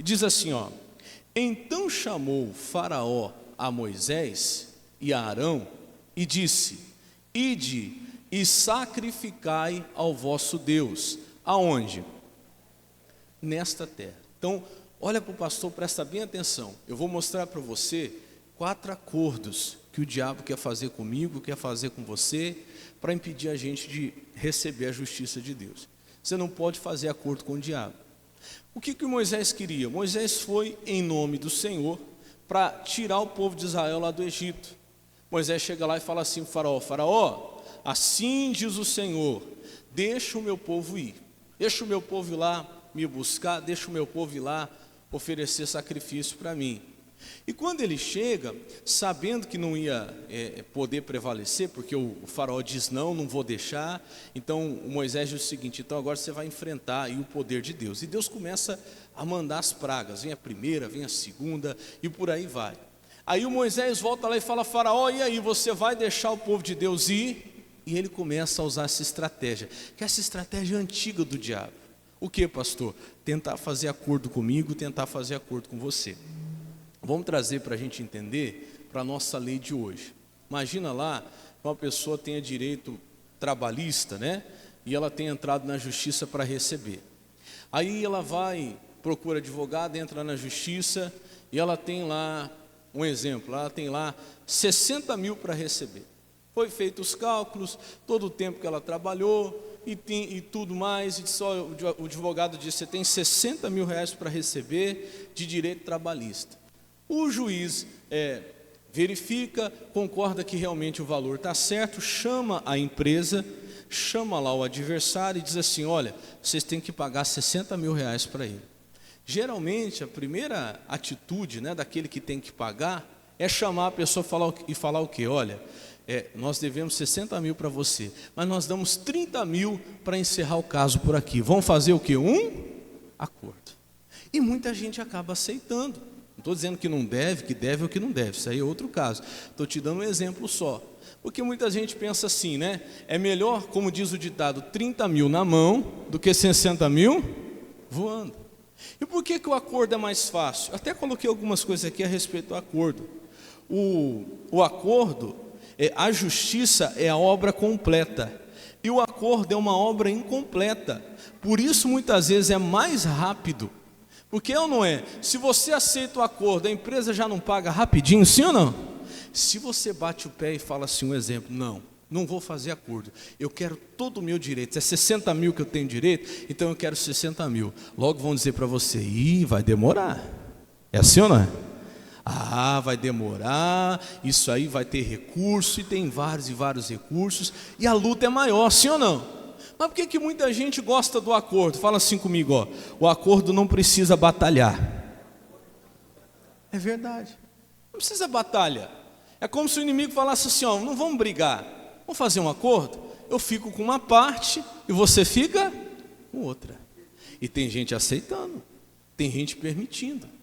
diz assim, ó: então chamou Faraó a Moisés e a Arão e disse: ide e sacrificai ao vosso Deus. Aonde? Nesta terra. Então, olha para o pastor, presta bem atenção. Eu vou mostrar para você 4 acordos que o diabo quer fazer comigo, quer fazer com você, para impedir a gente de receber a justiça de Deus. Você não pode fazer acordo com o diabo. O que Moisés queria? Moisés foi em nome do Senhor para tirar o povo de Israel lá do Egito. Moisés chega lá e fala assim para o faraó: faraó, assim diz o Senhor, deixa o meu povo ir, deixa o meu povo ir lá me buscar, deixa o meu povo ir lá oferecer sacrifício para mim. E quando ele chega, sabendo que não ia poder prevalecer, porque o faraó diz: não vou deixar. Então Moisés diz o seguinte: então agora você vai enfrentar aí o poder de Deus. E Deus começa a mandar as pragas, vem a primeira, vem a segunda e por aí vai. Aí o Moisés volta lá e fala: faraó, e aí, você vai deixar o povo de Deus ir? E ele começa a usar essa estratégia, que é essa estratégia antiga do diabo. O que, pastor? Tentar fazer acordo comigo, tentar fazer acordo com você. Vamos trazer para a gente entender para a nossa lei de hoje. Imagina lá que uma pessoa tenha direito trabalhista, né? E ela tem entrado na justiça para receber. Aí ela vai, procura advogado, entra na justiça e ela tem lá, um exemplo, ela tem lá 60 mil para receber. Foi feito os cálculos, todo o tempo que ela trabalhou e tudo mais, e só o advogado disse: você tem 60 mil reais para receber de direito trabalhista. O juiz verifica, concorda que realmente o valor está certo, chama a empresa, chama lá o adversário e diz assim: olha, vocês têm que pagar 60 mil reais para ele. Geralmente a primeira atitude, né, daquele que tem que pagar é chamar a pessoa e falar o quê? Olha, nós devemos 60 mil para você, mas nós damos 30 mil para encerrar o caso por aqui. Vamos fazer o quê? Um acordo. E muita gente acaba aceitando. Não estou dizendo que não deve, que deve ou que não deve, isso aí é outro caso. Estou te dando um exemplo só. Porque muita gente pensa assim, né? É melhor, como diz o ditado, 30 mil na mão do que 60 mil voando. E por que o acordo é mais fácil? Até coloquei algumas coisas aqui a respeito do acordo. O acordo, a justiça é a obra completa. E o acordo é uma obra incompleta. Por isso, muitas vezes, é mais rápido. Porque ou não é? Se você aceita o acordo, a empresa já não paga rapidinho, sim ou não? Se você bate o pé e fala assim, um exemplo: não vou fazer acordo, eu quero todo o meu direito, é 60 mil que eu tenho direito, então eu quero 60 mil. Logo vão dizer para você: vai demorar. É assim ou não é? Vai demorar, isso aí vai ter recurso, e tem vários e vários recursos, e a luta é maior, sim ou não? Mas por que muita gente gosta do acordo? Fala assim comigo, ó: o acordo não precisa batalhar. É verdade, não precisa batalha. É como se o inimigo falasse assim: não vamos brigar, vamos fazer um acordo, eu fico com uma parte e você fica com outra. E tem gente aceitando, tem gente permitindo.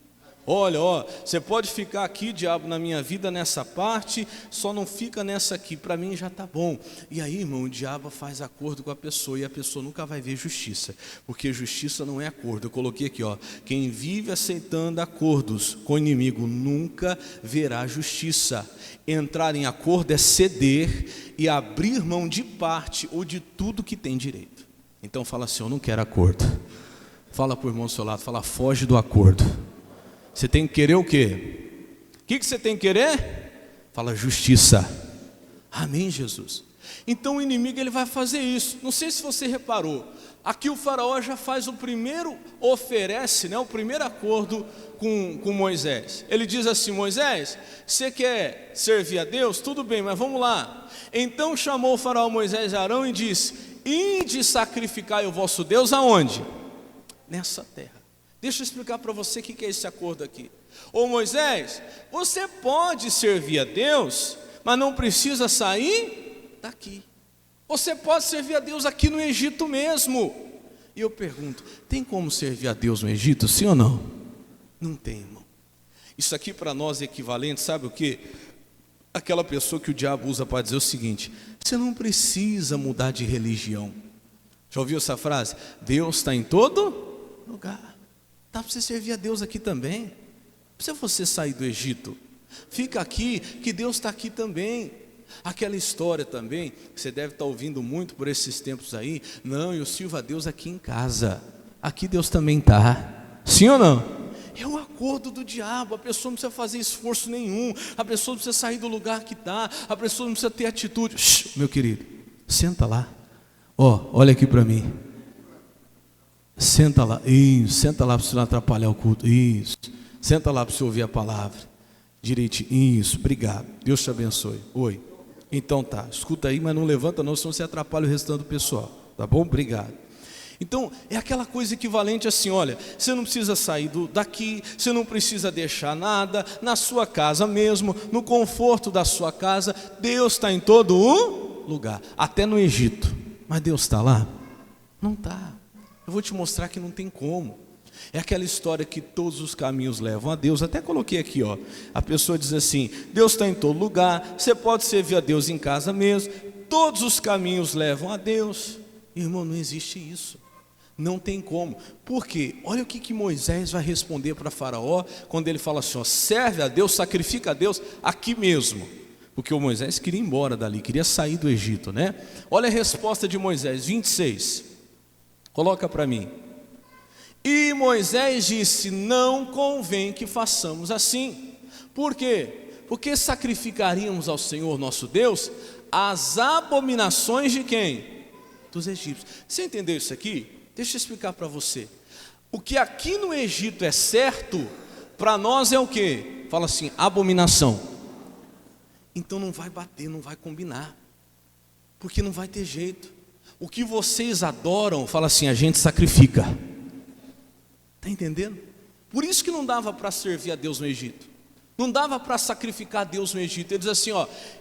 Olha, você pode ficar aqui, diabo, na minha vida nessa parte, só não fica nessa aqui, para mim já está bom. E aí, irmão, o diabo faz acordo com a pessoa e a pessoa nunca vai ver justiça, porque justiça não é acordo. Eu coloquei aqui, quem vive aceitando acordos com o inimigo nunca verá justiça. Entrar em acordo é ceder e abrir mão de parte ou de tudo que tem direito. Então fala assim: eu não quero acordo. Fala para o irmão do seu lado, fala: foge do acordo. Você tem que querer o quê? O que você tem que querer? Fala: justiça. Amém, Jesus? Então o inimigo ele vai fazer isso. Não sei se você reparou, aqui o faraó já faz o primeiro, oferece, né, o primeiro acordo com Moisés. Ele diz assim: Moisés, você quer servir a Deus? Tudo bem, mas vamos lá. Então chamou o faraó Moisés e Arão e disse: ide sacrificar o vosso Deus aonde? Nessa terra. Deixa eu explicar para você o que é esse acordo aqui. Ô Moisés, você pode servir a Deus, mas não precisa sair daqui. Você pode servir a Deus aqui no Egito mesmo. E eu pergunto: tem como servir a Deus no Egito, sim ou não? Não tem, irmão. Isso aqui para nós é equivalente, sabe o que? Aquela pessoa que o diabo usa para dizer o seguinte: você não precisa mudar de religião. Já ouviu essa frase? Deus está em todo lugar. Dá para você servir a Deus aqui também. Não precisa você sair do Egito. Fica aqui, que Deus está aqui também. Aquela história também, que você deve estar ouvindo muito por esses tempos aí. Não, eu sirvo a Deus aqui em casa. Aqui Deus também está. Sim ou não? É um acordo do diabo. A pessoa não precisa fazer esforço nenhum. A pessoa não precisa sair do lugar que está. A pessoa não precisa ter atitude. Shhh, meu querido, senta lá. Olha aqui para mim. Senta lá. Isso, senta lá para você não atrapalhar o culto. Isso. Senta lá para você ouvir a palavra. Direitinho. Isso, obrigado. Deus te abençoe. Oi. Então tá, escuta aí, mas não levanta não, senão você atrapalha o restante do pessoal. Tá bom? Obrigado. Então, é aquela coisa equivalente assim, olha, você não precisa sair daqui, você não precisa deixar nada, na sua casa mesmo, no conforto da sua casa, Deus está em todo o lugar, até no Egito. Mas Deus está lá? Não está. Eu vou te mostrar que não tem como. É aquela história que todos os caminhos levam a Deus. Até coloquei aqui, a pessoa diz assim: Deus está em todo lugar, você pode servir a Deus em casa mesmo, todos os caminhos levam a Deus. Irmão, não existe isso. Não tem como. Por quê? Olha o que Moisés vai responder para Faraó quando ele fala assim: serve a Deus, sacrifica a Deus aqui mesmo. Porque o Moisés queria ir embora dali, queria sair do Egito, né? Olha a resposta de Moisés, 26. Coloca para mim. E Moisés disse: não convém que façamos assim. Por quê? Porque sacrificaríamos ao Senhor nosso Deus as abominações de quem? Dos egípcios. Você entendeu isso aqui? Deixa eu explicar para você. O que aqui no Egito é certo, para nós é o quê? Fala assim, abominação. Então não vai bater, não vai combinar, porque não vai ter jeito. O que vocês adoram, fala assim, a gente sacrifica. Está entendendo? Por isso que não dava para servir a Deus no Egito. Não dava para sacrificar a Deus no Egito. Ele diz assim,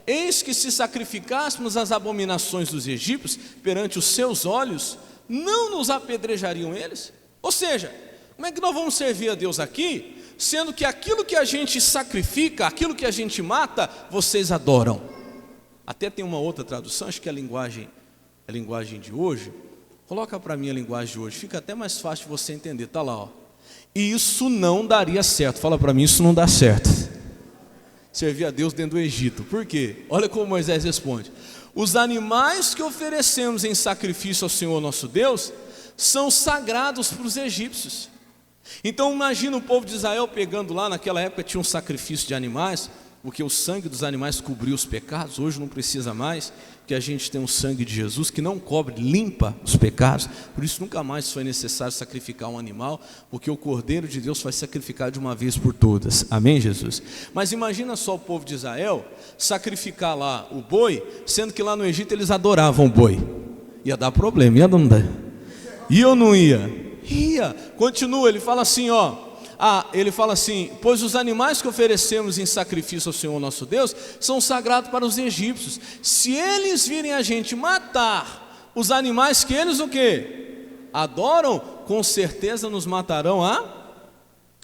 eis que se sacrificássemos as abominações dos egípcios perante os seus olhos, não nos apedrejariam eles? Ou seja, como é que nós vamos servir a Deus aqui, sendo que aquilo que a gente sacrifica, aquilo que a gente mata, vocês adoram? Até tem uma outra tradução, acho que é a linguagem de hoje. Coloca para mim a linguagem de hoje, fica até mais fácil de você entender. Está lá, Isso não daria certo. Fala para mim, isso não dá certo. Servir a Deus dentro do Egito. Por quê? Olha como Moisés responde. Os animais que oferecemos em sacrifício ao Senhor nosso Deus são sagrados para os egípcios. Então imagina o povo de Israel pegando lá, naquela época tinha um sacrifício de animais, porque o sangue dos animais cobria os pecados. Hoje não precisa mais, porque a gente tem o sangue de Jesus que não cobre, limpa os pecados. Por isso nunca mais foi necessário sacrificar um animal, porque o Cordeiro de Deus foi sacrificado de uma vez por todas. Amém, Jesus? Mas imagina só o povo de Israel sacrificar lá o boi, sendo que lá no Egito eles adoravam o boi. Ia dar problema, ia não dar? Ia ou não ia? Ia. Continua, ele fala assim, ele fala assim, pois os animais que oferecemos em sacrifício ao Senhor nosso Deus são sagrados para os egípcios. Se eles virem a gente matar os animais que eles o quê? Adoram, com certeza nos matarão a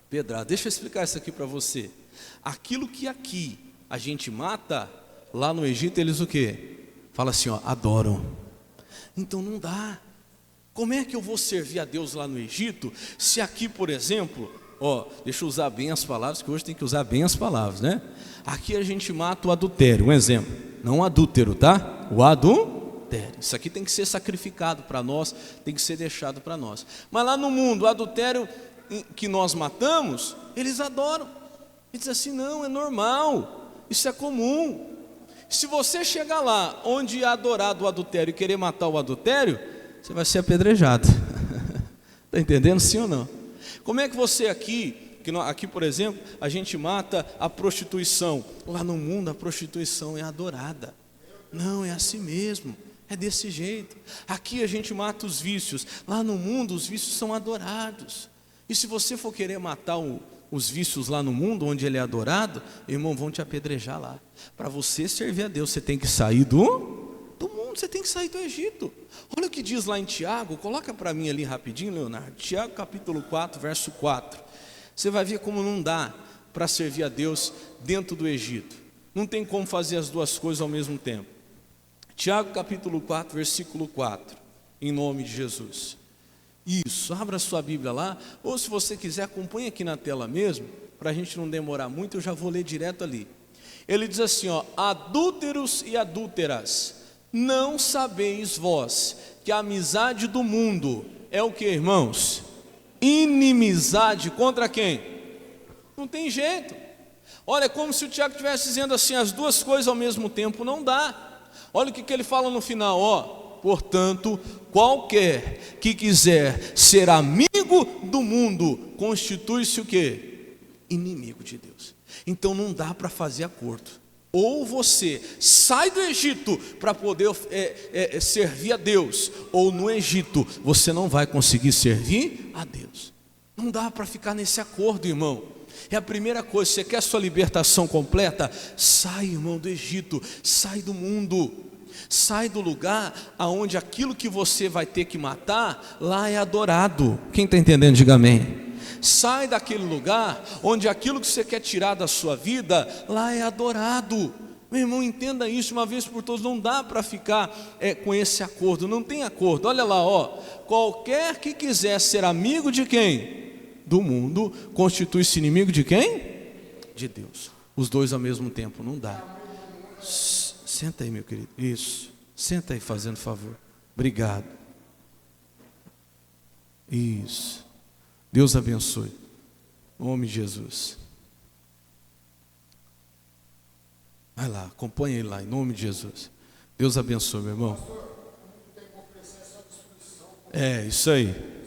pedrada. Deixa eu explicar isso aqui para você. Aquilo que aqui a gente mata, lá no Egito eles o quê? Fala assim, adoram. Então não dá. Como é que eu vou servir a Deus lá no Egito, se aqui, por exemplo, deixa eu usar bem as palavras, que hoje tem que usar bem as palavras, né? Aqui a gente mata o adultério, um exemplo. Não o adúltero, tá? O adultério. Isso aqui tem que ser sacrificado para nós, tem que ser deixado para nós. Mas lá no mundo, o adultério que nós matamos, eles adoram. Eles dizem assim, não, é normal, isso é comum. Se você chegar lá, onde é adorado o adultério e querer matar o adultério, você vai ser apedrejado. Está entendendo, sim ou não? Como é que você aqui, por exemplo, a gente mata a prostituição. Lá no mundo a prostituição é adorada. Não, é assim mesmo, é desse jeito. Aqui a gente mata os vícios. Lá no mundo os vícios são adorados. E se você for querer matar os vícios lá no mundo, onde ele é adorado, irmão, vão te apedrejar lá. Para você servir a Deus, você tem que sair do mundo, você tem que sair do Egito. Olha o que diz lá em Tiago, coloca para mim ali rapidinho, Leonardo. Tiago capítulo 4, verso 4. Você vai ver como não dá para servir a Deus dentro do Egito. Não tem como fazer as duas coisas ao mesmo tempo. Tiago capítulo 4, versículo 4. Em nome de Jesus. Isso, abra sua Bíblia lá, ou se você quiser, acompanhe aqui na tela mesmo, para a gente não demorar muito, eu já vou ler direto ali. Ele diz assim, ó: adúlteros e adúlteras, não sabeis vós que a amizade do mundo é o que, irmãos? Inimizade contra quem? Não tem jeito. Olha, é como se o Tiago estivesse dizendo assim, as duas coisas ao mesmo tempo não dá. Olha o que ele fala no final, ó: portanto, qualquer que quiser ser amigo do mundo, constitui-se o quê? Inimigo de Deus. Então não dá para fazer acordo. Ou você sai do Egito para poder servir a Deus, ou no Egito você não vai conseguir servir a Deus. Não dá para ficar nesse acordo, irmão. É a primeira coisa. Você quer sua libertação completa? Sai, irmão, do Egito, sai do mundo, sai do lugar aonde aquilo que você vai ter que matar, lá é adorado. Quem está entendendo, diga amém. Sai daquele lugar onde aquilo que você quer tirar da sua vida, lá é adorado. Meu irmão, entenda isso uma vez por todas. Não dá para ficar com esse acordo. Não tem acordo. Olha lá, ó: qualquer que quiser ser amigo de quem? Do mundo, constitui-se inimigo de quem? De Deus. Os dois ao mesmo tempo, não dá. Senta aí, meu querido. Isso, senta aí, fazendo favor. Obrigado. Isso. Deus abençoe. Em nome de Jesus. Vai lá, acompanha ele lá, em nome de Jesus. Deus abençoe, meu irmão. É, isso aí.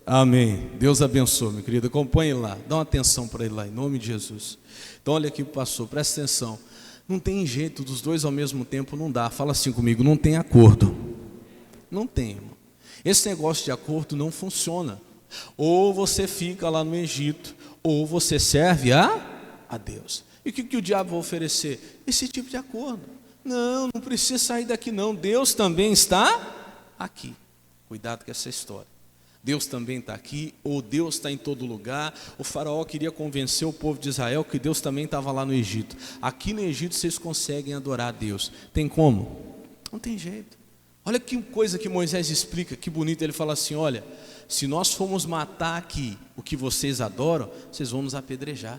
Amém. Deus abençoe, meu querido. Acompanhe ele lá, dá uma atenção para ele lá, em nome de Jesus. Então olha aqui, pastor, presta atenção. Não tem jeito, dos dois ao mesmo tempo não dá. Fala assim comigo: não tem acordo. Não tem, irmão. Esse negócio de acordo não funciona. Ou você fica lá no Egito, ou você serve a Deus. E o que o diabo vai oferecer? Esse tipo de acordo. Não precisa sair daqui não. Deus também está aqui. Cuidado com essa história. Deus também está aqui, ou Deus está em todo lugar. O faraó queria convencer o povo de Israel que Deus também estava lá no Egito. Aqui no Egito vocês conseguem adorar a Deus. Tem como? Não tem jeito. Olha que coisa que Moisés explica, que bonito. Ele fala assim: olha, se nós formos matar aqui o que vocês adoram, vocês vão nos apedrejar.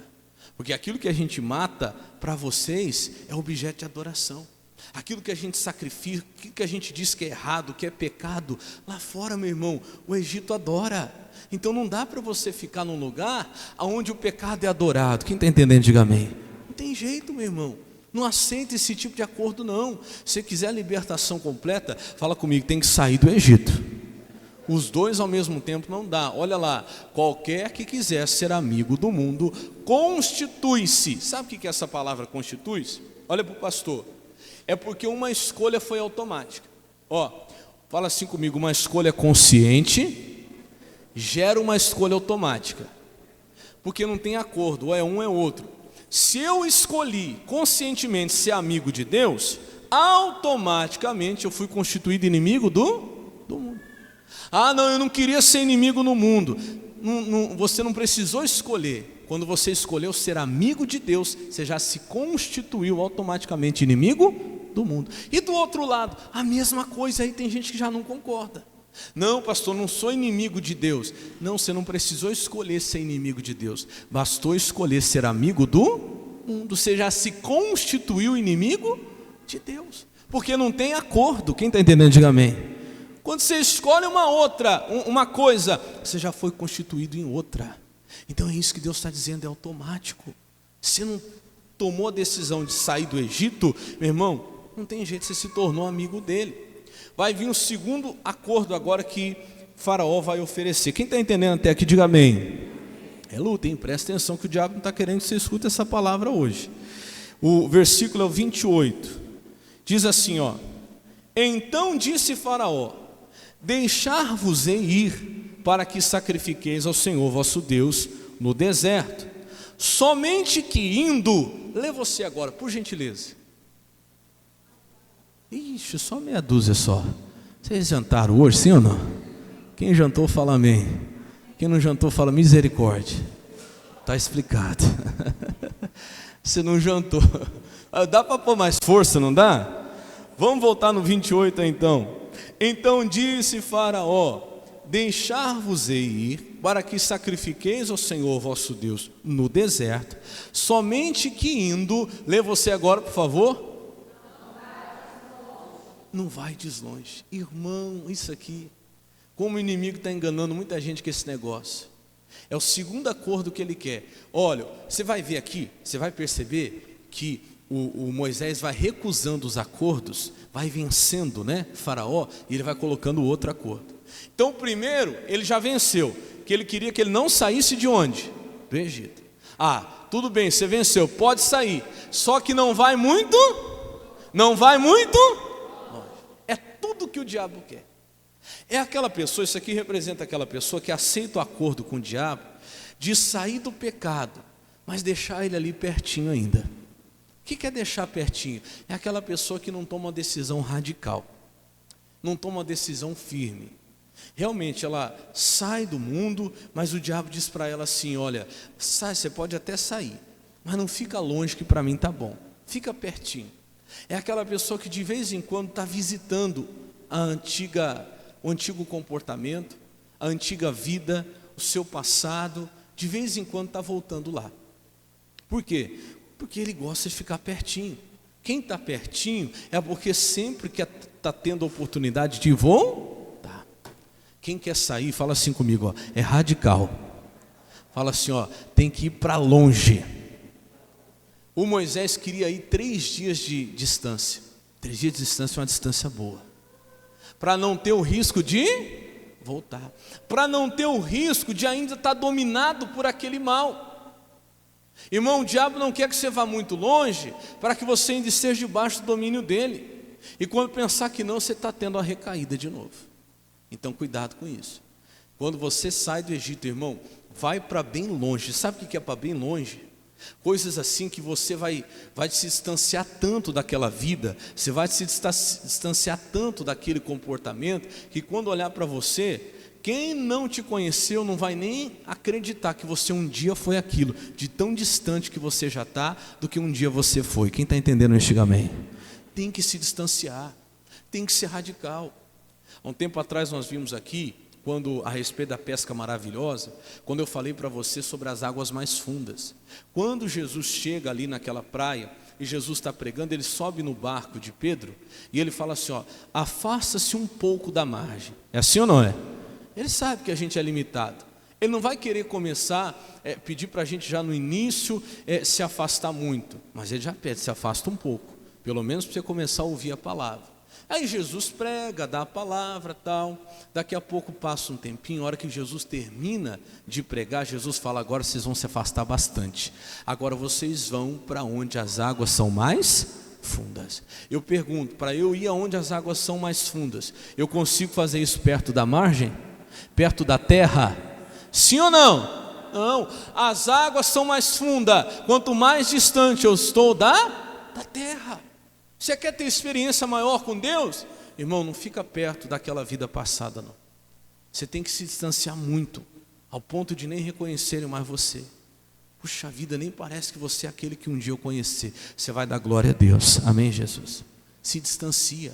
Porque aquilo que a gente mata, para vocês, é objeto de adoração. Aquilo que a gente sacrifica, aquilo que a gente diz que é errado, que é pecado, lá fora, meu irmão, o Egito adora. Então não dá para você ficar num lugar onde o pecado é adorado. Quem está entendendo, diga amém. Não tem jeito, meu irmão. Não aceita esse tipo de acordo, não. Se quiser libertação completa, fala comigo, tem que sair do Egito. Os dois ao mesmo tempo não dá. Olha lá: qualquer que quiser ser amigo do mundo, constitui-se. Sabe o que é essa palavra constitui-se? Olha para o pastor. É porque uma escolha foi automática. Ó, fala assim comigo: uma escolha consciente gera uma escolha automática. Porque não tem acordo, ou é um ou é outro. Se eu escolhi conscientemente ser amigo de Deus, automaticamente eu fui constituído inimigo do mundo. Ah, não, eu não queria ser inimigo no mundo. Você não precisou escolher. Quando você escolheu ser amigo de Deus, você já se constituiu automaticamente inimigo do mundo. E do outro lado, a mesma coisa. Aí tem gente que já não concorda. Não, pastor, não sou inimigo de Deus. Não, você não precisou escolher ser inimigo de Deus. Bastou escolher ser amigo do mundo. Você já se constituiu inimigo de Deus. Porque não tem acordo. Quem está entendendo, diga amém. Quando você escolhe uma coisa, você já foi constituído em outra. Então é isso que Deus está dizendo, é automático. Você não tomou a decisão de sair do Egito, meu irmão, não tem jeito, você se tornou amigo dele. Vai vir um segundo acordo agora que Faraó vai oferecer. Quem está entendendo até aqui, diga amém. É luta, hein? Presta atenção que o diabo não está querendo que você escute essa palavra hoje. O versículo é o 28. Diz assim, ó: então disse Faraó: deixar-vos-ei ir, para que sacrifiqueis ao Senhor vosso Deus no deserto. Somente que indo, lê você agora, por gentileza. Ixi, só meia dúzia só. Vocês jantaram hoje, sim ou não? Quem jantou, fala amém. Quem não jantou, fala misericórdia. Está explicado. Você não jantou. Dá para pôr mais força, não dá? Vamos voltar no 28 então. Então disse Faraó: deixar-vos-ei ir, para que sacrifiqueis ao Senhor vosso Deus no deserto, somente que indo, lê você agora, por favor. Não vai longe. Irmão, isso aqui, como o inimigo está enganando muita gente com esse negócio. É o segundo acordo que ele quer. Olha, você vai ver aqui, você vai perceber que o Moisés vai recusando os acordos, vai vencendo, né, Faraó, e ele vai colocando outro acordo. Então o primeiro, ele já venceu, que ele queria que ele não saísse de onde? Do Egito. Ah, tudo bem, você venceu, pode sair, só que não vai muito longe. É tudo que o diabo quer. É aquela pessoa, isso aqui representa aquela pessoa que aceita o acordo com o diabo, de sair do pecado, mas deixar ele ali pertinho ainda. O que é deixar pertinho? É aquela pessoa que não toma uma decisão radical, não toma uma decisão firme. Realmente ela sai do mundo, mas o diabo diz para ela assim: olha, sai, você pode até sair, mas não fica longe, que para mim está bom, fica pertinho. É aquela pessoa que de vez em quando está visitando o antigo comportamento, a antiga vida, o seu passado, de vez em quando está voltando lá. Por quê? Porque ele gosta de ficar pertinho. Quem está pertinho é porque sempre que está tendo a oportunidade de voltar. Quem quer sair, fala assim comigo, ó, é radical. Fala assim, ó, tem que ir para longe. O Moisés queria ir 3 dias de distância. 3 dias de distância é uma distância boa, para não ter o risco de voltar, para não ter o risco de ainda estar dominado por aquele mal. Irmão, o diabo não quer que você vá muito longe, para que você ainda esteja debaixo do domínio dele, e quando pensar que não, você está tendo a recaída de novo. Então cuidado com isso. Quando você sai do Egito, irmão, vai para bem longe. Sabe o que é para bem longe? Coisas assim que você vai se distanciar tanto daquela vida, você vai se distanciar tanto daquele comportamento, que quando olhar para você, quem não te conheceu não vai nem acreditar que você um dia foi aquilo, de tão distante que você já está do que um dia você foi. Quem está entendendo este amém? Tem que se distanciar, tem que ser radical. Há um tempo atrás nós vimos aqui, quando a respeito da pesca maravilhosa, quando eu falei para você sobre as águas mais fundas. Quando Jesus chega ali naquela praia, e Jesus está pregando, ele sobe no barco de Pedro, e ele fala assim, ó, afasta-se um pouco da margem. É assim ou não é? Ele sabe que a gente é limitado. Ele não vai querer começar, pedir para a gente já no início se afastar muito, mas ele já pede, se afasta um pouco, pelo menos para você começar a ouvir a palavra. Aí Jesus prega, dá a palavra, tal. Daqui a pouco passa um tempinho, a hora que Jesus termina de pregar, Jesus fala, agora vocês vão se afastar bastante. Agora vocês vão para onde as águas são mais fundas. Eu pergunto, para eu ir aonde as águas são mais fundas, eu consigo fazer isso perto da margem? Perto da terra? Sim ou não? Não, as águas são mais fundas, quanto mais distante eu estou da terra. Você quer ter experiência maior com Deus? Irmão, não fica perto daquela vida passada, não. Você tem que se distanciar muito, ao ponto de nem reconhecerem mais você. Puxa vida, nem parece que você é aquele que um dia eu conheci. Você vai dar glória a Deus, amém, Jesus? Se distancia.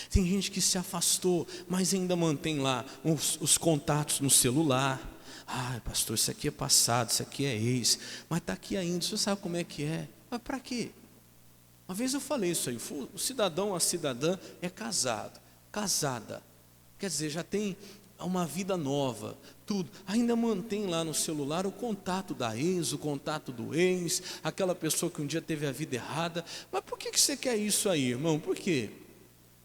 Tem gente que se afastou, mas ainda mantém lá os contatos no celular. Ai, pastor, isso aqui é passado, isso aqui é ex, mas está aqui ainda, você sabe como é que é. Mas para quê? Uma vez eu falei isso aí, o cidadão, a cidadã é casado, casada, quer dizer, já tem uma vida nova, tudo, ainda mantém lá no celular o contato da ex, o contato do ex, aquela pessoa que um dia teve a vida errada. Mas por que você quer isso aí, irmão? Por quê?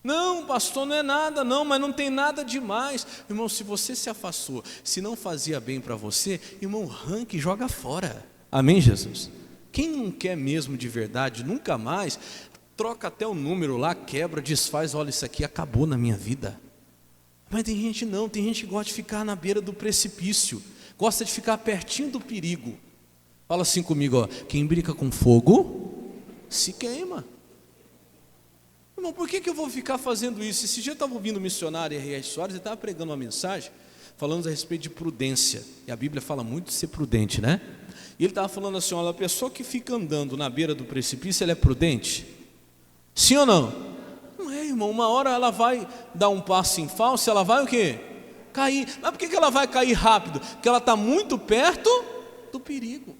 Não, pastor, não é nada não, mas não tem nada demais. Irmão, se você se afastou, se não fazia bem para você, irmão, arranca e joga fora. Amém, Jesus? Quem não quer mesmo de verdade, nunca mais, troca até o número lá, quebra, desfaz, olha, isso aqui acabou na minha vida. Mas tem gente não, tem gente que gosta de ficar na beira do precipício, gosta de ficar pertinho do perigo. Fala assim comigo, ó, quem brinca com fogo, se queima. Irmão, por que eu vou ficar fazendo isso? Esse dia eu estava ouvindo o missionário R.R. Soares, ele estava pregando uma mensagem, falando a respeito de prudência, e a Bíblia fala muito de ser prudente, né? E ele estava falando assim, olha, a pessoa que fica andando na beira do precipício, ela é prudente? Sim ou não? Não é, irmão, uma hora ela vai dar um passo em falso, ela vai o quê? cair. Mas por que ela vai cair rápido? Porque ela está muito perto do perigo.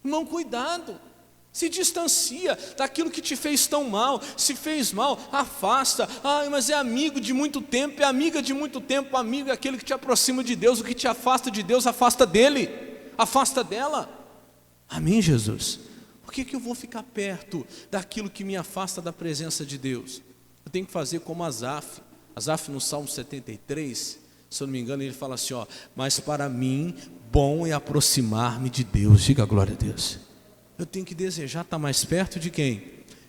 Irmão, cuidado. Se distancia daquilo que te fez tão mal. Se fez mal, afasta. Mas é amigo de muito tempo, é amiga de muito tempo. Amigo é aquele que te aproxima de Deus. O que te afasta de Deus, afasta dele, afasta dela. Amém, Jesus? Por que eu vou ficar perto daquilo que me afasta da presença de Deus? Eu tenho que fazer como Asaf. Asaf no Salmo 73, se eu não me engano, ele fala assim, mas para mim, bom é aproximar-me de Deus. Diga a glória a Deus. Eu tenho que desejar estar mais perto de quem?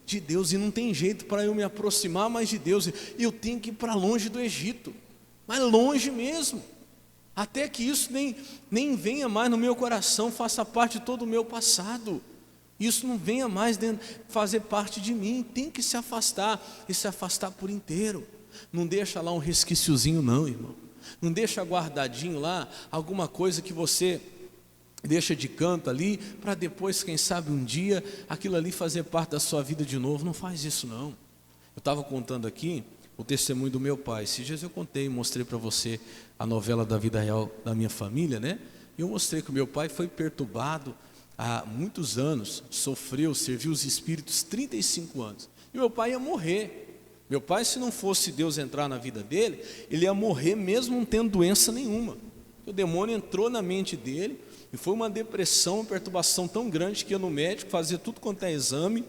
De Deus, e não tem jeito para eu me aproximar mais de Deus. Eu tenho que ir para longe do Egito, mas longe mesmo, até que isso nem venha mais no meu coração, faça parte de todo o meu passado. Isso não venha mais fazer parte de mim. Tem que se afastar, e se afastar por inteiro. Não deixa lá um resquiciozinho não, irmão. Não deixa guardadinho lá alguma coisa que você deixa de canto ali, para depois, quem sabe um dia, aquilo ali fazer parte da sua vida de novo. Não faz isso não. Eu estava contando aqui o testemunho do meu pai. Esses dias eu contei, mostrei para você a novela da vida real da minha família, né? E eu mostrei que o meu pai foi perturbado há muitos anos, sofreu, serviu os espíritos 35 anos. E meu pai ia morrer. Meu pai, se não fosse Deus entrar na vida dele, ele ia morrer mesmo não tendo doença nenhuma. O demônio entrou na mente dele, e foi uma depressão, uma perturbação tão grande que ia no médico, fazia tudo quanto é exame,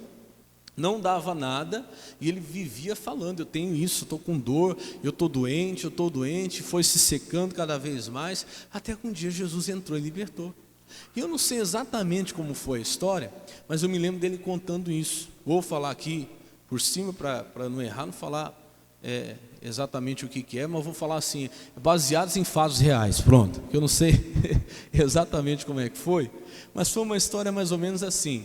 não dava nada, e ele vivia falando, eu tenho isso, estou com dor, eu estou doente, foi se secando cada vez mais, até que um dia Jesus entrou e libertou. E eu não sei exatamente como foi a história, mas eu me lembro dele contando isso. Vou falar aqui por cima, para não errar, não falar exatamente o que é, mas vou falar assim, baseados em fatos reais, pronto, que eu não sei exatamente como é que foi, mas foi uma história mais ou menos assim.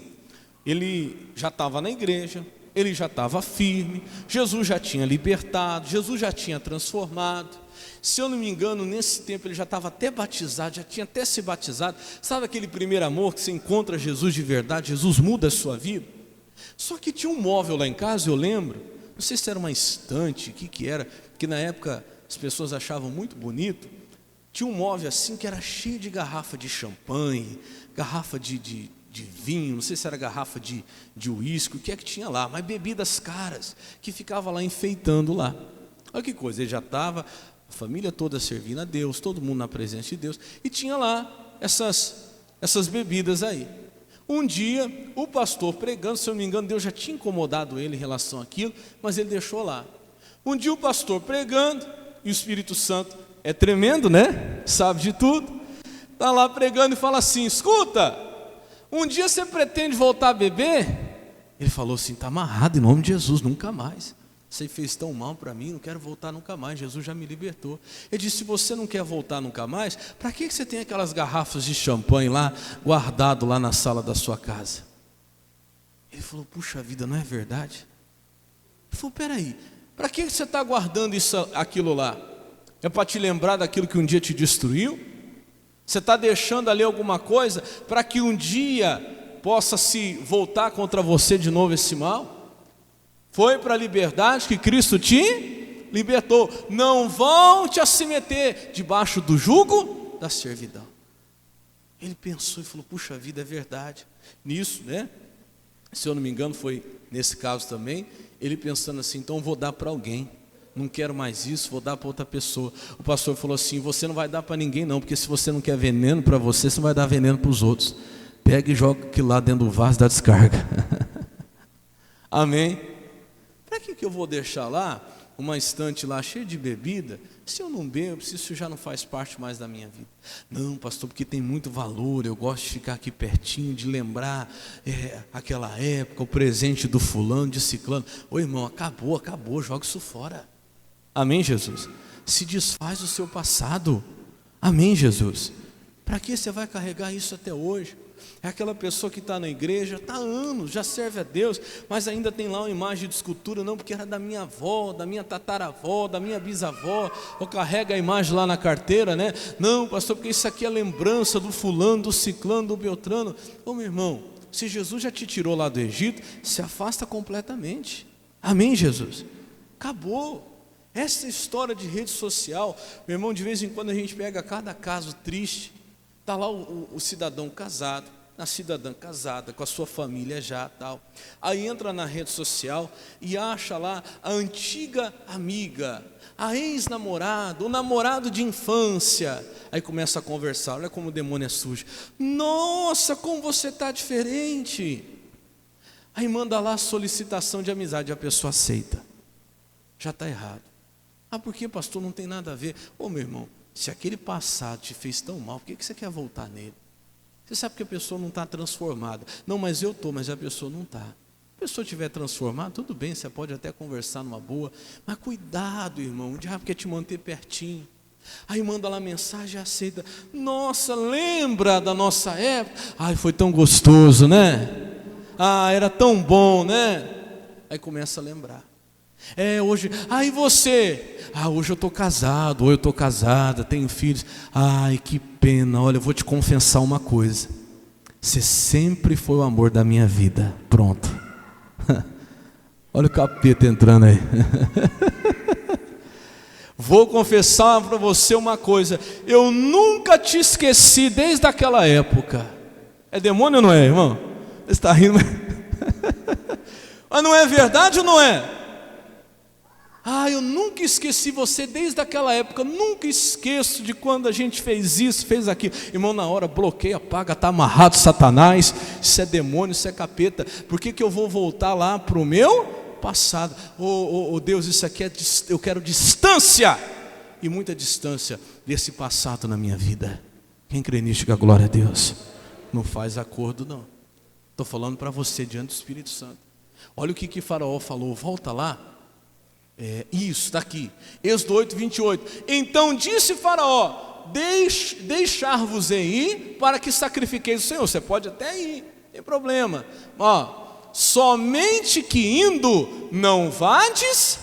Ele já estava na igreja, ele já estava firme, Jesus já tinha libertado, Jesus já tinha transformado. Se eu não me engano, nesse tempo ele já estava até batizado, já tinha até se batizado. Sabe aquele primeiro amor que você encontra Jesus de verdade, Jesus muda a sua vida? Só que tinha um móvel lá em casa, eu lembro, não sei se era uma estante, o que era, que na época as pessoas achavam muito bonito. Tinha um móvel assim que era cheio de garrafa de champanhe, garrafa de vinho, não sei se era garrafa de uísque, o que é que tinha lá, mas bebidas caras, que ficava lá enfeitando lá. Olha que coisa, ele já estava, a família toda servindo a Deus, todo mundo na presença de Deus, e tinha lá essas bebidas aí. Um dia, o pastor pregando, se eu não me engano, Deus já tinha incomodado ele em relação àquilo, mas ele deixou lá. Um dia o pastor pregando, e o Espírito Santo é tremendo, né? Sabe de tudo. Está lá pregando e fala assim, escuta, um dia você pretende voltar a beber? Ele falou assim, está amarrado em nome de Jesus, nunca mais. Você fez tão mal para mim, não quero voltar nunca mais, Jesus já me libertou. Ele disse, se você não quer voltar nunca mais, para que você tem aquelas garrafas de champanhe lá, guardado lá na sala da sua casa? Ele falou, puxa vida, não é verdade? Ele falou, peraí, para que você está guardando aquilo lá? É para te lembrar daquilo que um dia te destruiu? Você está deixando ali alguma coisa para que um dia possa se voltar contra você de novo esse mal? Foi para a liberdade que Cristo te libertou. Não vão te meter debaixo do jugo da servidão. Ele pensou e falou, puxa vida, é verdade. Nisso, né? Se eu não me engano, foi nesse caso também, ele pensando assim, então vou dar para alguém. Não quero mais isso, vou dar para outra pessoa. O pastor falou assim, você não vai dar para ninguém não, porque se você não quer veneno para você, você vai dar veneno para os outros. Pega e joga aquilo lá dentro do vaso da descarga. Amém? Para que eu vou deixar lá uma estante lá cheia de bebida, se eu não bebo, se isso já não faz parte mais da minha vida? Não, pastor, porque tem muito valor, eu gosto de ficar aqui pertinho, de lembrar aquela época, o presente do fulano, de ciclano. Ô irmão, acabou, joga isso fora. Amém, Jesus? Se desfaz o seu passado. Amém, Jesus? Para que você vai carregar isso até hoje? É aquela pessoa que está na igreja, está há anos, já serve a Deus, mas ainda tem lá uma imagem de escultura, não, porque era da minha avó, da minha tataravó, da minha bisavó, ou carrega a imagem lá na carteira, né? Não, pastor, porque isso aqui é lembrança do fulano, do ciclano, do beltrano. Ô meu irmão, se Jesus já te tirou lá do Egito, se afasta completamente. Amém, Jesus? Acabou. Essa história de rede social, meu irmão, de vez em quando a gente pega cada caso triste. Está lá o cidadão casado, a cidadã casada, com a sua família já, tal. Aí entra na rede social e acha lá a antiga amiga, a ex-namorada, o namorado de infância. Aí começa a conversar, olha como o demônio é sujo. Nossa, como você está diferente. Aí manda lá a solicitação de amizade, a pessoa aceita. Já está errado. Ah, por que, pastor? Não tem nada a ver. Ô, meu irmão, se aquele passado te fez tão mal, por que você quer voltar nele? Você sabe que a pessoa não está transformada. Não, mas eu estou, mas a pessoa não está. Se a pessoa estiver transformada, tudo bem, você pode até conversar numa boa. Mas cuidado, irmão, o diabo quer te manter pertinho. Aí manda lá mensagem, aceita. Nossa, lembra da nossa época? Ai, foi tão gostoso, né? Ah, era tão bom, né? Aí começa a lembrar. Hoje, e você? Hoje eu estou casado, ou eu estou casada, tenho filhos. Ai, que pena, olha, eu vou te confessar uma coisa. Você sempre foi o amor da minha vida. Pronto. Olha o capeta entrando aí. Vou confessar para você uma coisa. Eu nunca te esqueci desde aquela época. É demônio ou não é, irmão? Você está rindo, mas não é verdade ou não é? Eu nunca esqueci você desde aquela época, nunca esqueço de quando a gente fez isso, fez aquilo. Irmão, na hora, bloqueia, apaga, está amarrado Satanás, isso é demônio, isso é capeta. Por que eu vou voltar lá para o meu passado? Deus, isso aqui eu quero distância, e muita distância desse passado na minha vida. Quem crê nisso, diga glória a Deus. Não faz acordo não, estou falando para você diante do Espírito Santo. Olha o que Faraó falou, volta lá. Isso, está aqui, Êxodo 8, 28. Então disse Faraó: deixar-vos ir para que sacrifiqueis o Senhor. Você pode até ir, não tem problema. Somente que indo não vades,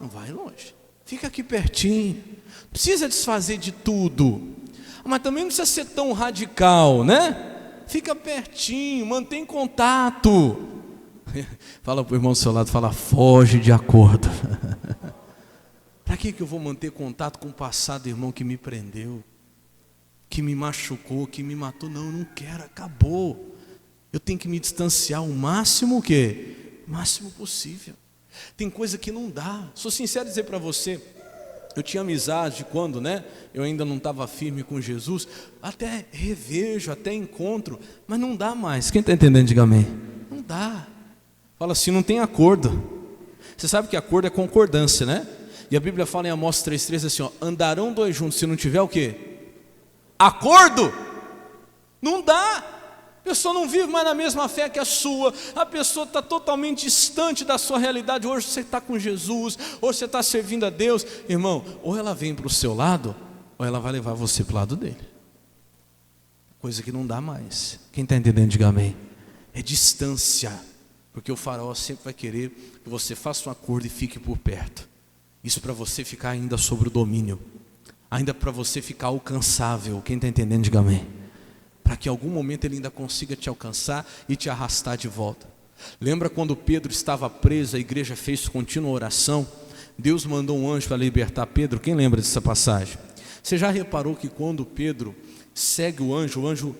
não vai longe, fica aqui pertinho. Não precisa desfazer de tudo, mas também não precisa ser tão radical, né? Fica pertinho, mantém contato. Fala para o irmão do seu lado, fala: foge de acordo. Para que eu vou manter contato com o passado, irmão, que me prendeu, que me machucou, que me matou? Não quero, acabou. Eu tenho que me distanciar o máximo, o quê? O máximo possível. Tem coisa que não dá. Sou sincero dizer para você, eu tinha amizade quando, eu ainda não estava firme com Jesus, até revejo, até encontro, mas não dá mais. Quem está entendendo, diga amém. Não dá. Fala assim, não tem acordo. Você sabe que acordo é concordância, né? E a Bíblia fala em Amós 3,3 assim, andarão dois juntos, se não tiver o quê? Acordo? Não dá. A pessoa não vive mais na mesma fé que a sua. A pessoa está totalmente distante da sua realidade. Hoje você está com Jesus, hoje você está servindo a Deus. Irmão, ou ela vem para o seu lado, ou ela vai levar você para o lado dele. Coisa que não dá mais. Quem está entendendo, diga amém. É distância. Porque o faraó sempre vai querer que você faça um acordo e fique por perto. Isso para você ficar ainda sobre o domínio. Ainda para você ficar alcançável. Quem está entendendo, diga amém. Para que em algum momento ele ainda consiga te alcançar e te arrastar de volta. Lembra quando Pedro estava preso, a igreja fez contínua oração? Deus mandou um anjo para libertar Pedro. Quem lembra dessa passagem? Você já reparou que quando Pedro segue o anjo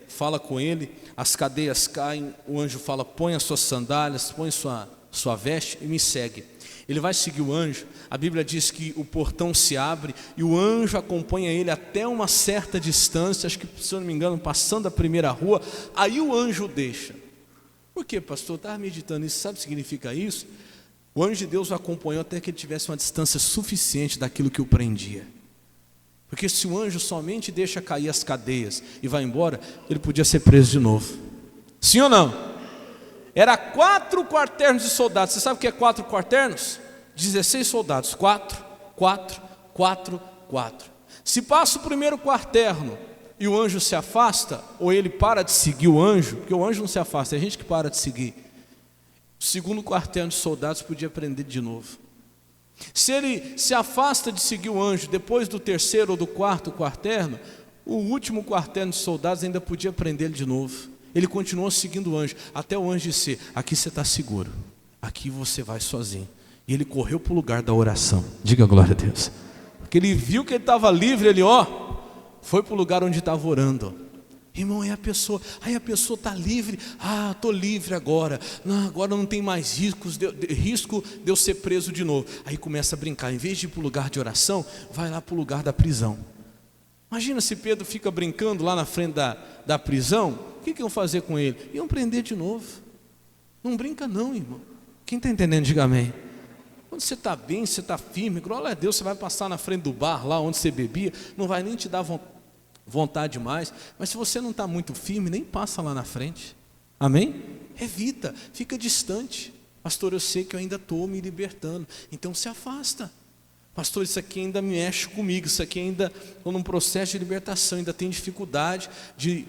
fala com ele, as cadeias caem, o anjo fala: põe as suas sandálias, põe sua veste e me segue. Ele vai seguir o anjo. A Bíblia diz que o portão se abre e o anjo acompanha ele até uma certa distância, acho que, se eu não me engano, passando a primeira rua. Aí o anjo o deixa. Por quê, pastor? Eu estava meditando isso. Sabe o que significa isso? O anjo de Deus o acompanhou até que ele tivesse uma distância suficiente daquilo que o prendia. Porque se o anjo somente deixa cair as cadeias e vai embora, ele podia ser preso de novo. Sim ou não? Era 4 quaternos de soldados. Você sabe o que é 4 quaternos? 16 soldados. 4, 4, 4, 4. Se passa o primeiro quaterno e o anjo se afasta, ou ele para de seguir o anjo, porque o anjo não se afasta, é a gente que para de seguir. O segundo quaterno de soldados podia prender de novo. Se ele se afasta de seguir o anjo depois do terceiro ou do quarto quaterno, o último quaterno de soldados ainda podia prender ele de novo. Ele continuou seguindo o anjo, até o anjo dizer: aqui você está seguro, aqui você vai sozinho. E ele correu para o lugar da oração. Diga glória a Deus. Porque ele viu que ele estava livre, ele foi para o lugar onde estava orando. Irmão, aí a pessoa está livre. Estou livre agora. Não, agora não tem mais risco de eu ser preso de novo. Aí começa a brincar. Em vez de ir para o lugar de oração, vai lá para o lugar da prisão. Imagina se Pedro fica brincando lá na frente da prisão. O que iam fazer com ele? Iam prender de novo. Não brinca não, irmão. Quem está entendendo, diga amém. Quando você está bem, você está firme, glória a Deus, você vai passar na frente do bar lá onde você bebia, não vai nem te dar vontade mais. Mas se você não está muito firme, nem passa lá na frente. Amém? Evita, fica distante. Pastor, eu sei que eu ainda estou me libertando, então se afasta. Pastor, isso aqui ainda mexe comigo, isso aqui ainda estou num processo de libertação, ainda tenho dificuldade de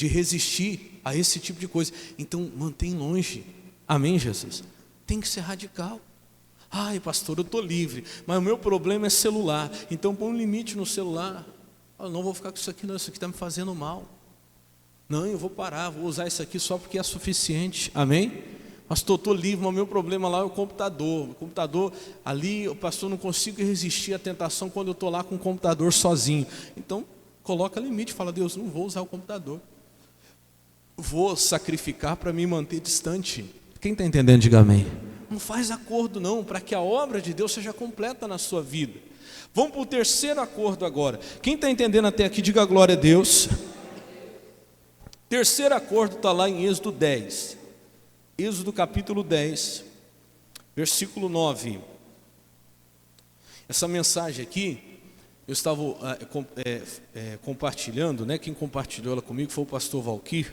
resistir a esse tipo de coisa. Então mantém longe. Amém, Jesus? Tem que ser radical. Ai, pastor, eu estou livre, mas o meu problema é celular, então põe um limite no celular. Eu não vou ficar com isso aqui não, isso aqui está me fazendo mal. Não, eu vou parar, vou usar isso aqui só porque é suficiente. Amém? Pastor, estou livre, mas o meu problema lá é o computador. O computador ali, o pastor, não consigo resistir à tentação quando eu estou lá com o computador sozinho. Então, coloca limite, fala, Deus, não vou usar o computador. Vou sacrificar para me manter distante. Quem está entendendo, diga amém. Não faz acordo não, para que a obra de Deus seja completa na sua vida. Vamos para o terceiro acordo agora. Quem está entendendo até aqui, diga glória a Deus. Terceiro acordo está lá em Êxodo 10. Êxodo capítulo 10, versículo 9. Essa mensagem aqui, eu estava compartilhando, né? Quem compartilhou ela comigo foi o pastor Valquir.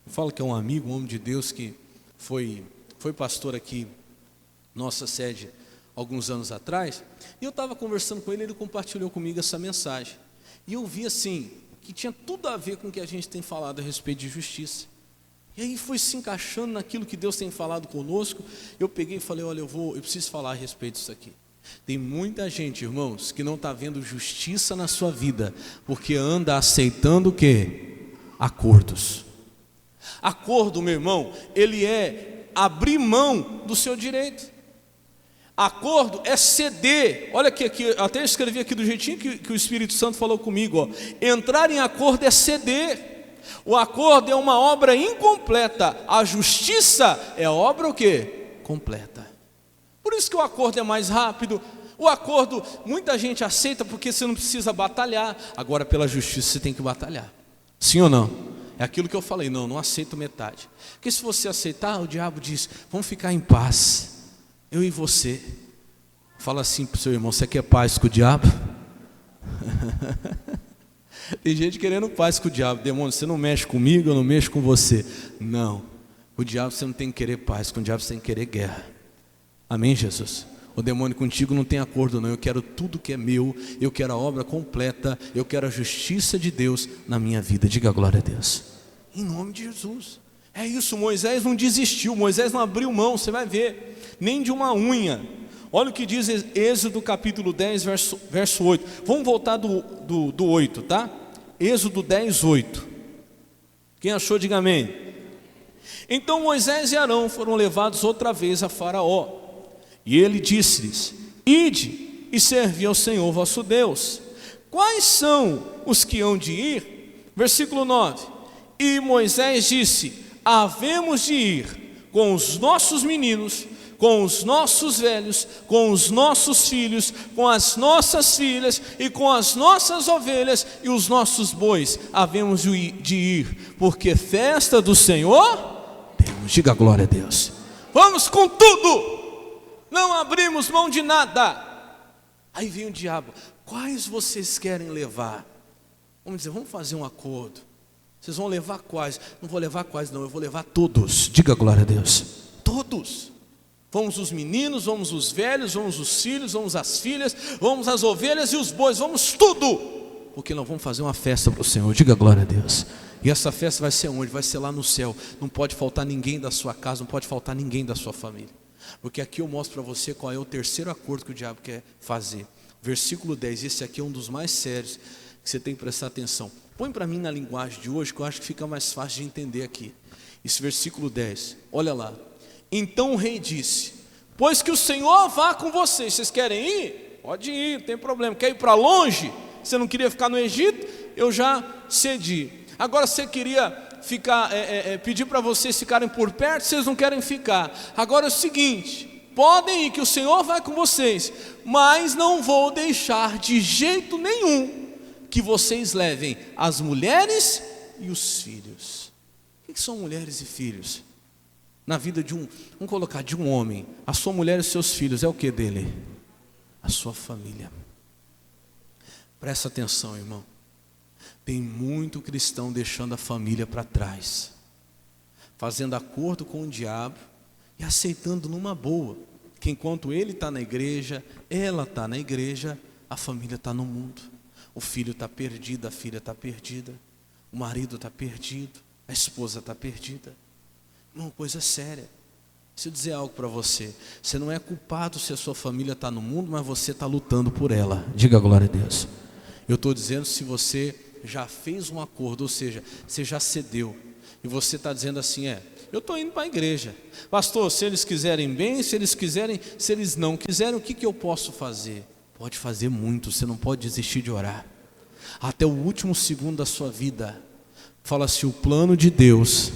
Eu falo que é um amigo, um homem de Deus que foi pastor aqui, nossa sede, alguns anos atrás. E eu estava conversando com ele, ele compartilhou comigo essa mensagem. E eu vi assim, que tinha tudo a ver com o que a gente tem falado a respeito de justiça. E aí foi se encaixando naquilo que Deus tem falado conosco. Eu peguei e falei, olha, eu preciso falar a respeito disso aqui. Tem muita gente, irmãos, que não está vendo justiça na sua vida, porque anda aceitando o quê? Acordos. Acordo, meu irmão, ele é abrir mão do seu direito. Acordo é ceder. Olha aqui, até escrevi aqui do jeitinho que o Espírito Santo falou comigo. Entrar em acordo é ceder. O acordo é uma obra incompleta. A justiça é a obra o quê? Completa. Por isso que o acordo é mais rápido. O acordo, muita gente aceita porque você não precisa batalhar. Agora pela justiça você tem que batalhar. Sim ou não? É aquilo que eu falei, não aceito metade. Porque se você aceitar, o diabo diz, vamos ficar em paz, eu e você. Fala assim para o seu irmão, você quer paz com o diabo? Tem gente querendo paz com o diabo. Demônio, você não mexe comigo, eu não mexo com você. Não, o diabo você não tem que querer paz, com o diabo você tem que querer guerra. Amém, Jesus? O demônio, contigo não tem acordo não, eu quero tudo que é meu, eu quero a obra completa, eu quero a justiça de Deus na minha vida. Diga glória a Deus. Em nome de Jesus. É isso, Moisés não desistiu, Moisés não abriu mão, você vai ver, nem de uma unha. Olha o que diz Êxodo capítulo 10, verso 8. Vamos voltar do 8, tá? Êxodo 10, 8. Quem achou, diga amém. Então Moisés e Arão foram levados outra vez a Faraó. E ele disse-lhes, ide e servi ao Senhor vosso Deus. Quais são os que hão de ir? Versículo 9. E Moisés disse, havemos de ir com os nossos meninos, com os nossos velhos, com os nossos filhos, com as nossas filhas e com as nossas ovelhas e os nossos bois. Havemos de ir, porque festa do Senhor temos. Diga glória a Deus. Vamos com tudo. Não abrimos mão de nada. Aí vem o diabo, quais vocês querem levar? Vamos dizer, vamos fazer um acordo. Vocês vão levar quais? Não vou levar quais não, eu vou levar todos. Diga glória a Deus. Todos. Vamos os meninos, vamos os velhos, vamos os filhos, vamos as filhas, vamos as ovelhas e os bois, vamos tudo. Porque nós vamos fazer uma festa para o Senhor. Diga glória a Deus. E essa festa vai ser onde? Vai ser lá no céu. Não pode faltar ninguém da sua casa, não pode faltar ninguém da sua família. Porque aqui eu mostro para você qual é o terceiro acordo que o diabo quer fazer. Versículo 10, esse aqui é um dos mais sérios que você tem que prestar atenção. Põe para mim na linguagem de hoje, que eu acho que fica mais fácil de entender aqui. Esse versículo 10, olha lá. Então o rei disse: pois que o Senhor vá com vocês. Vocês querem ir? Pode ir, não tem problema. Quer ir para longe? Você não queria ficar no Egito? Eu já cedi. Agora você queria ficar, pedir para vocês ficarem por perto, vocês não querem ficar. Agora é o seguinte: podem ir, que o Senhor vai com vocês, mas não vou deixar de jeito nenhum que vocês levem as mulheres e os filhos. O que são mulheres e filhos? Na vida de vamos colocar, de um homem, a sua mulher e os seus filhos, é o que dele? A sua família. Presta atenção, irmão. Tem muito cristão deixando a família para trás, fazendo acordo com o diabo e aceitando numa boa, que enquanto ele está na igreja, ela está na igreja, a família está no mundo. O filho está perdido, a filha está perdida, o marido está perdido, a esposa está perdida. Uma coisa séria. Se eu dizer algo para você, você não é culpado se a sua família está no mundo, mas você está lutando por ela. Diga glória a Deus. Eu estou dizendo, se você já fez um acordo, ou seja, você já cedeu, e você está dizendo assim, eu estou indo para a igreja, pastor, se eles quiserem bem, se eles não quiserem, o que eu posso fazer? Pode fazer muito, você não pode desistir de orar, até o último segundo da sua vida. Fala assim: o plano de Deus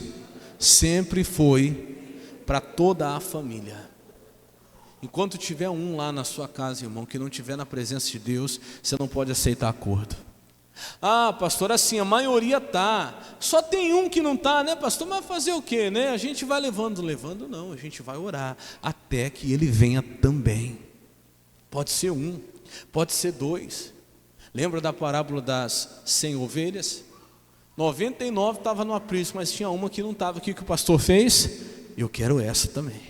sempre foi para toda a família. Enquanto tiver um lá na sua casa, irmão, que não estiver na presença de Deus, você não pode aceitar acordo. Ah, pastor, assim, a maioria está, só tem um que não está, né, pastor? Mas fazer o quê, né? A gente vai levando não, a gente vai orar, até que ele venha também. Pode ser um, pode ser dois. Lembra da parábola das 100 ovelhas? 99 estava no aprisco, mas tinha uma que não estava. O que o pastor fez? Eu quero essa também,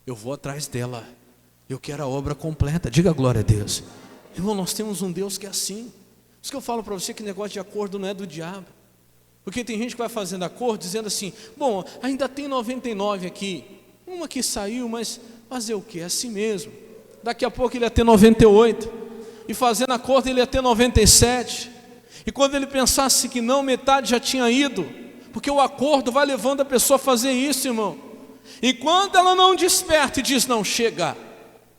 eu vou atrás dela, eu quero a obra completa. Diga glória a Deus. Irmão, nós temos um Deus que é assim. Por isso que eu falo para você que negócio de acordo não é do diabo. Porque tem gente que vai fazendo acordo dizendo assim: bom, ainda tem 99 aqui, uma que saiu, mas fazer o quê? É assim mesmo. Daqui a pouco ele ia ter 98, e fazendo acordo ele ia ter 97, e quando ele pensasse que não, metade já tinha ido, porque o acordo vai levando a pessoa a fazer isso, irmão. E quando ela não desperta e diz: não, chega,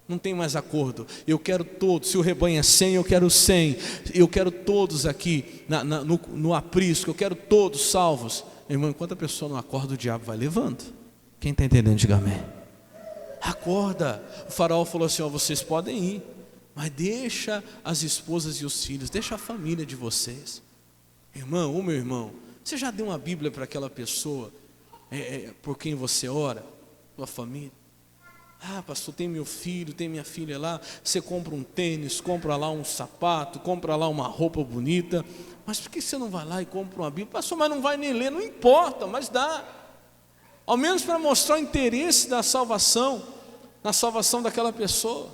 não tem mais acordo, eu quero todos, se o rebanho é 100, eu quero 100, eu quero todos aqui no aprisco, eu quero todos salvos. Irmão, enquanto a pessoa não acorda, o diabo vai levando. Quem está entendendo, diga amém. Acorda. O faraó falou assim: vocês podem ir, mas deixa as esposas e os filhos, deixa a família de vocês. Irmão, meu irmão, você já deu uma Bíblia para aquela pessoa por quem você ora, sua família? Ah, pastor, tem meu filho, tem minha filha lá. Você compra um tênis, compra lá um sapato, compra lá uma roupa bonita, mas por que você não vai lá e compra uma Bíblia? Pastor, mas não vai nem ler. Não importa, mas dá, ao menos para mostrar o interesse da salvação, na salvação daquela pessoa.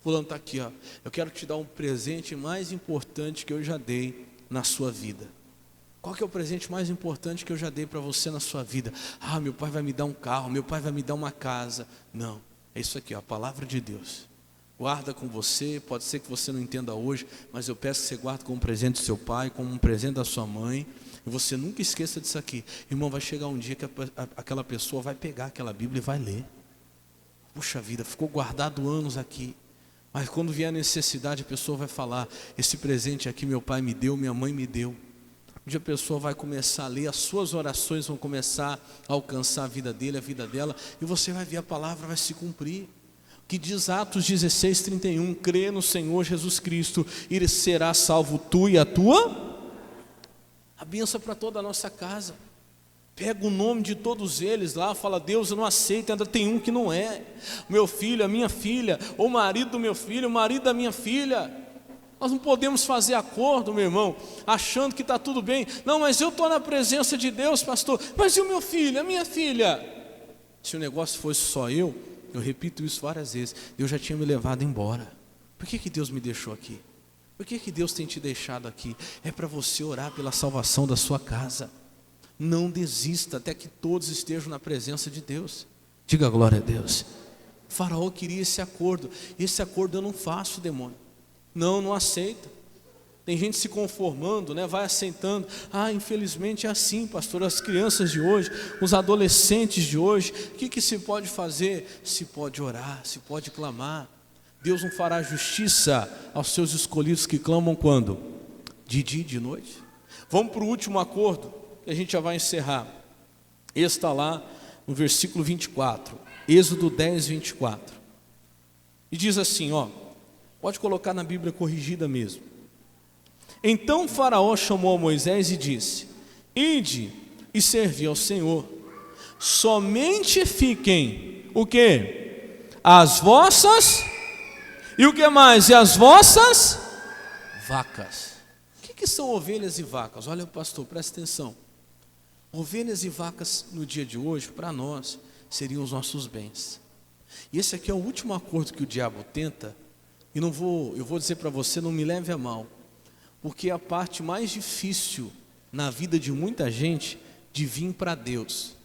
Fulano está aqui, eu quero te dar um presente mais importante que eu já dei na sua vida. Qual que é o presente mais importante que eu já dei para você na sua vida? Ah, meu pai vai me dar um carro, meu pai vai me dar uma casa. Não, é isso aqui, a palavra de Deus. Guarda com você, pode ser que você não entenda hoje, mas eu peço que você guarde como um presente do seu pai, como um presente da sua mãe, e você nunca esqueça disso aqui. Irmão, vai chegar um dia que aquela pessoa vai pegar aquela Bíblia e vai ler. Puxa vida, ficou guardado anos aqui, mas quando vier a necessidade, a pessoa vai falar: esse presente aqui meu pai me deu, minha mãe me deu. Um dia a pessoa vai começar a ler, as suas orações vão começar a alcançar a vida dele, a vida dela, e você vai ver a palavra vai se cumprir. Que diz Atos 16:31, crê no Senhor Jesus Cristo e será salvo tu e a tua. A bênção para toda a nossa casa. Pega o nome de todos eles lá, fala: Deus, eu não aceito, ainda tem um que não é. Meu filho, a minha filha, o marido do meu filho, o marido da minha filha. Nós não podemos fazer acordo, meu irmão, achando que está tudo bem. Não, mas eu estou na presença de Deus, pastor. Mas e o meu filho, a minha filha? Se o negócio fosse só eu repito isso várias vezes, Deus já tinha me levado embora. Por que Deus me deixou aqui? Por que Deus tem te deixado aqui? É para você orar pela salvação da sua casa. Não desista até que todos estejam na presença de Deus. Diga glória a Deus. O faraó queria esse acordo. Esse acordo eu não faço, demônio. Não aceita. Tem gente se conformando, né? Vai assentando. Infelizmente é assim, pastor, as crianças de hoje, os adolescentes de hoje, o que se pode fazer? Se pode orar, se pode clamar. Deus não fará justiça aos seus escolhidos que clamam quando? De dia e de noite. Vamos para o último acordo, que a gente já vai encerrar. Esse está lá no versículo 24, Êxodo 10, 24. E diz assim, pode colocar na Bíblia corrigida mesmo. Então Faraó chamou a Moisés e disse: ide e servi ao Senhor, somente fiquem, o quê? As vossas, e o que mais? E as vossas vacas. O que são ovelhas e vacas? Olha, pastor, presta atenção. Ovelhas e vacas no dia de hoje, para nós, seriam os nossos bens. E esse aqui é o último acordo que o diabo tenta, e eu vou dizer para você, não me leve a mal, porque é a parte mais difícil na vida de muita gente de vir para Deus.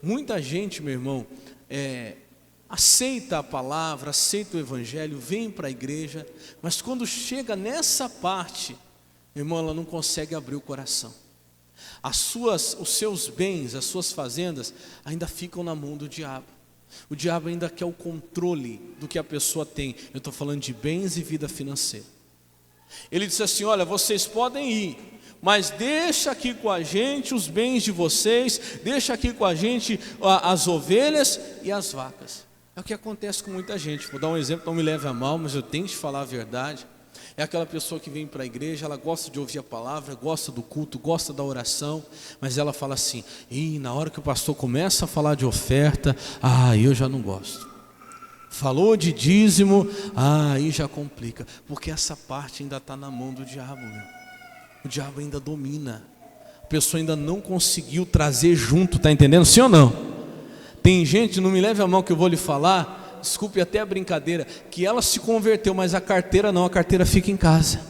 Muita gente, meu irmão, aceita a palavra, aceita o evangelho, vem para a igreja, mas quando chega nessa parte, meu irmão, ela não consegue abrir o coração. Os seus bens, as suas fazendas ainda ficam na mão do diabo. O diabo ainda quer o controle do que a pessoa tem. Eu estou falando de bens e vida financeira. Ele disse assim: olha, vocês podem ir, mas deixa aqui com a gente os bens de vocês, deixa aqui com a gente as ovelhas e as vacas. É o que acontece com muita gente. Vou dar um exemplo, não me leve a mal, mas eu tenho que falar a verdade. É aquela pessoa que vem para a igreja, ela gosta de ouvir a palavra, gosta do culto, gosta da oração, mas ela fala assim: na hora que o pastor começa a falar de oferta, eu já não gosto. Falou de dízimo, aí já complica, porque essa parte ainda está na mão do diabo, meu. O diabo ainda domina, a pessoa ainda não conseguiu trazer junto, está entendendo? Sim ou não? Tem gente, não me leve a mão que eu vou lhe falar, desculpe até a brincadeira, que ela se converteu, mas a carteira não, a carteira fica em casa.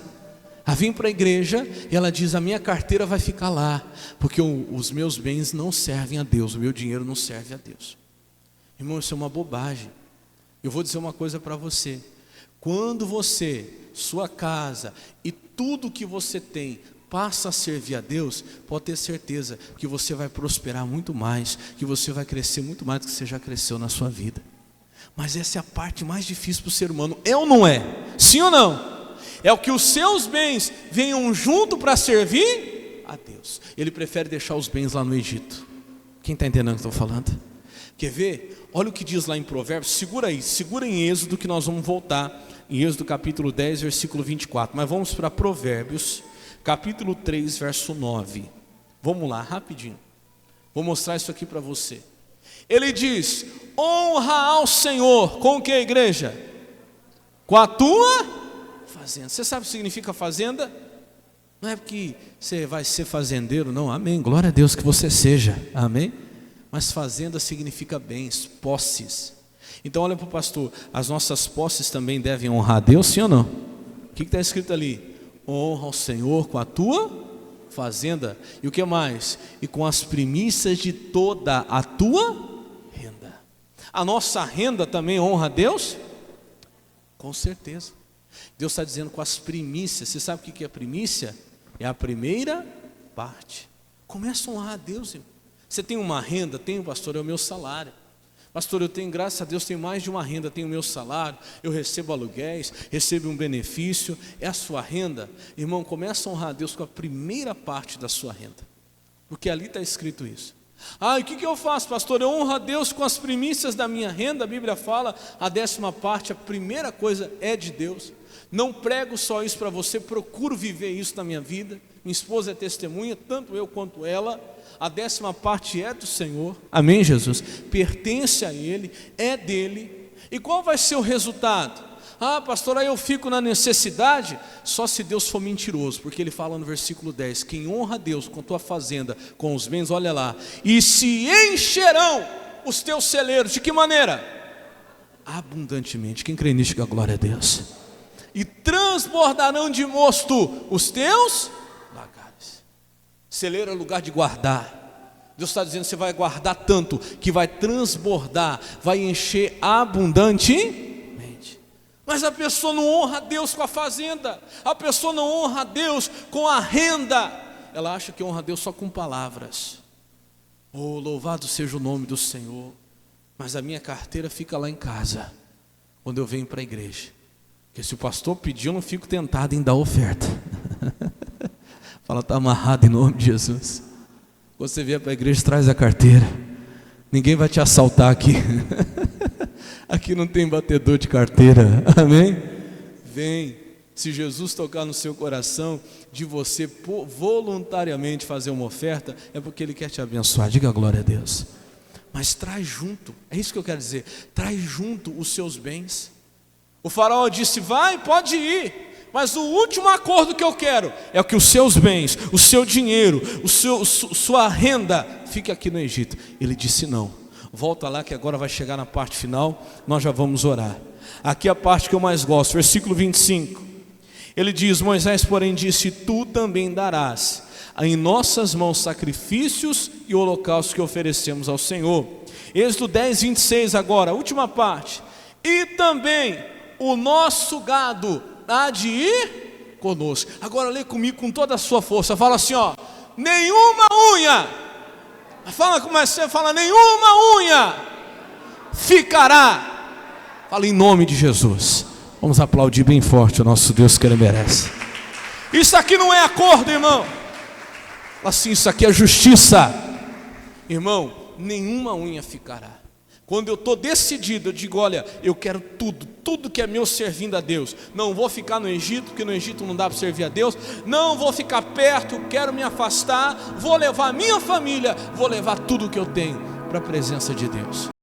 Ela vem para a igreja e ela diz: a minha carteira vai ficar lá, porque os meus bens não servem a Deus, o meu dinheiro não serve a Deus. Irmão, isso é uma bobagem. Eu vou dizer uma coisa para você: quando você, sua casa e tudo que você tem passa a servir a Deus, pode ter certeza que você vai prosperar muito mais, que você vai crescer muito mais do que você já cresceu na sua vida. Mas essa é a parte mais difícil para o ser humano, é ou não é? Sim ou não? É o que os seus bens venham junto para servir a Deus. Ele prefere deixar os bens lá no Egito. Quem está entendendo o que eu estou falando? Quer ver? Olha o que diz lá em Provérbios, segura aí, segura em Êxodo, que nós vamos voltar em Êxodo capítulo 10, versículo 24, mas vamos para Provérbios, capítulo 3, verso 9, vamos lá, rapidinho, vou mostrar isso aqui para você. Ele diz: honra ao Senhor, com o que, igreja? Com a tua fazenda. Você sabe o que significa fazenda? Não é porque você vai ser fazendeiro, não, amém, glória a Deus que você seja, amém? Mas fazenda significa bens, posses. Então olha para o pastor, as nossas posses também devem honrar a Deus, sim ou não? O que está escrito ali? Honra ao Senhor com a tua fazenda. E o que mais? E com as primícias de toda a tua renda. A nossa renda também honra a Deus? Com certeza. Deus está dizendo com as primícias. Você sabe o que é primícia? É a primeira parte. Começa a honrar a Deus, irmão. Você tem uma renda? Tenho, pastor, é o meu salário. Pastor, eu tenho, graças a Deus, tenho mais de uma renda, tenho o meu salário, eu recebo aluguéis, recebo um benefício, é a sua renda. Irmão, começa a honrar a Deus com a primeira parte da sua renda, porque ali está escrito isso. E o que eu faço, pastor? Eu honro a Deus com as primícias da minha renda. A Bíblia fala, a 10ª parte, a primeira coisa é de Deus. Não prego só isso para você, procuro viver isso na minha vida. Minha esposa é testemunha, tanto eu quanto ela. A 10ª parte é do Senhor, amém, Jesus? Pertence a Ele, é dele. E qual vai ser o resultado? Pastor, aí eu fico na necessidade. Só se Deus for mentiroso, porque Ele fala no versículo 10: quem honra a Deus com a tua fazenda, com os bens, olha lá, e se encherão os teus celeiros, de que maneira? Abundantemente. Quem crê nisso, que a glória a Deus. E transbordarão de mosto os teus lagares. Celeiro é lugar de guardar. Deus está dizendo: você vai guardar tanto que vai transbordar, vai encher abundantemente. Mas a pessoa não honra a Deus com a fazenda, a pessoa não honra a Deus com a renda, ela acha que honra a Deus só com palavras. Oh, louvado seja o nome do Senhor, mas a minha carteira fica lá em casa, quando eu venho para a igreja, porque se o pastor pedir, eu não fico tentado em dar oferta. Fala, está amarrado em nome de Jesus. Quando você vier para a igreja, traz a carteira, ninguém vai te assaltar aqui. Aqui não tem batedor de carteira, amém? Vem, se Jesus tocar no seu coração, de você voluntariamente fazer uma oferta, é porque Ele quer te abençoar, diga glória a Deus. Mas traz junto, é isso que eu quero dizer, traz junto os seus bens. O faraó disse, vai, pode ir, mas o último acordo que eu quero é que os seus bens, o seu dinheiro, sua renda, fique aqui no Egito. Ele disse não. Volta lá que agora vai chegar na parte final, nós já vamos orar. Aqui é a parte que eu mais gosto, versículo 25. Ele diz, Moisés porém disse, tu também darás em nossas mãos sacrifícios e holocaustos que oferecemos ao Senhor. Êxodo 10, 26 agora, última parte. E também o nosso gado há de ir conosco. Agora lê comigo com toda a sua força, fala assim, ó, nenhuma unha. Fala como é que você fala, nenhuma unha ficará. Fala em nome de Jesus. Vamos aplaudir bem forte o nosso Deus que Ele merece. Isso aqui não é acordo, irmão. Fala assim, isso aqui é justiça. Irmão, nenhuma unha ficará. Quando eu estou decidido, eu digo, olha, eu quero tudo que é meu servindo a Deus. Não vou ficar no Egito, porque no Egito não dá para servir a Deus. Não vou ficar perto, quero me afastar. Vou levar a minha família, vou levar tudo que eu tenho para a presença de Deus.